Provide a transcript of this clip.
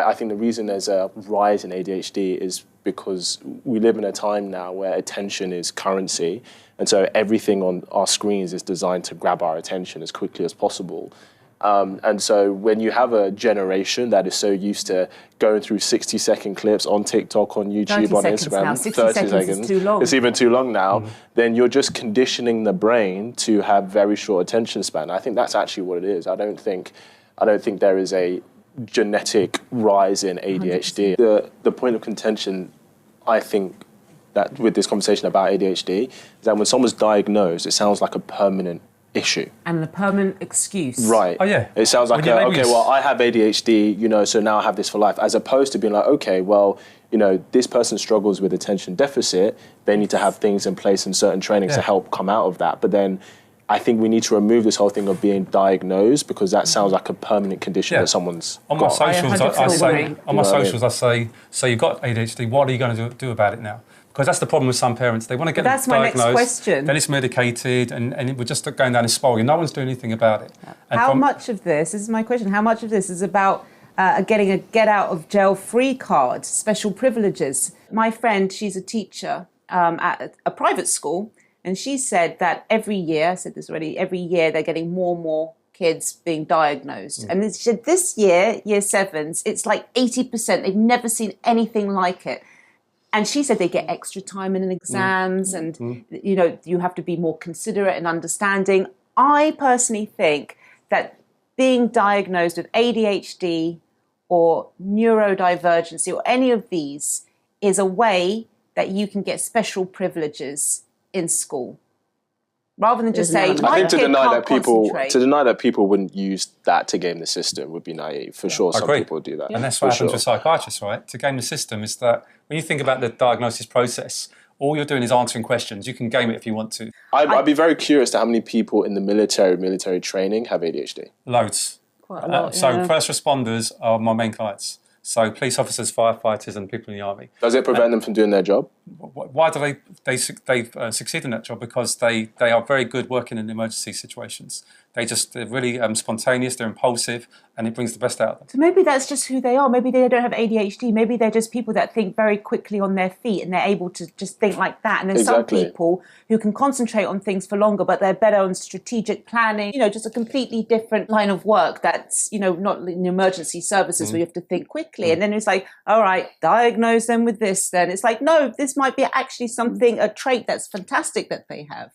I think the reason there's a rise in ADHD is because we live in a time now where attention is currency. And so everything on our screens is designed to grab our attention as quickly as possible. And so when you have a generation that is so used to going through 60-second clips on TikTok, on YouTube, on Instagram, now. 30 seconds is too long. It's even too long now, then you're just conditioning the brain to have very short attention span. I think that's actually what it is. I don't think there is a genetic rise in ADHD. 100%. The point of contention, I think, that with this conversation about ADHD, is that when someone's diagnosed, it sounds like a permanent issue. And the permanent excuse. Right. Oh, yeah. It sounds like, okay, well, I have ADHD, you know, so now I have this for life, as opposed to being like, okay, well, you know, this person struggles with attention deficit, they need to have things in place and certain trainings to help come out of that. But then I think we need to remove this whole thing of being diagnosed, because that sounds like a permanent condition that someone's on got. My socials, I say, so you've got ADHD, what are you going to do about it now? Because that's the problem with some parents. They want to get diagnosed. That's my next question. Then it's medicated, and we're just going down this spiral. No one's doing anything about it. And how much of this is my question? How much of this is about getting a get out of jail free card, special privileges? My friend, she's a teacher at a private school, and she said that every year, I said this already, every year they're getting more and more kids being diagnosed. And she said this year, year sevens, it's like 80%. They've never seen anything like it. And she said they get extra time in exams and, you know, you have to be more considerate and understanding. I personally think that being diagnosed with ADHD or neurodivergency or any of these is a way that you can get special privileges in school. Rather than just say, I think to deny that people wouldn't use that to game the system would be naive. For sure, some people do that. And that's what happens with psychiatrists, right? To game the system is that when you think about the diagnosis process, all you're doing is answering questions. You can game it if you want to. I'd be very curious to how many people in the military training have ADHD. Loads. Quite a lot, So first responders are my main clients. So police officers, firefighters, and people in the army. Does it prevent them from doing their job? Why do they succeed in that job? Because they are very good working in emergency situations. They're really spontaneous, they're impulsive, and it brings the best out of them. So maybe that's just who they are. Maybe they don't have ADHD. Maybe they're just people that think very quickly on their feet and they're able to just think like that. And there's some people who can concentrate on things for longer, but they're better on strategic planning, you know, just a completely different line of work that's, you know, not in emergency services where you have to think quickly. And then it's like, all right, diagnose them with this then. It's like, no, this might be actually something, a trait that's fantastic that they have.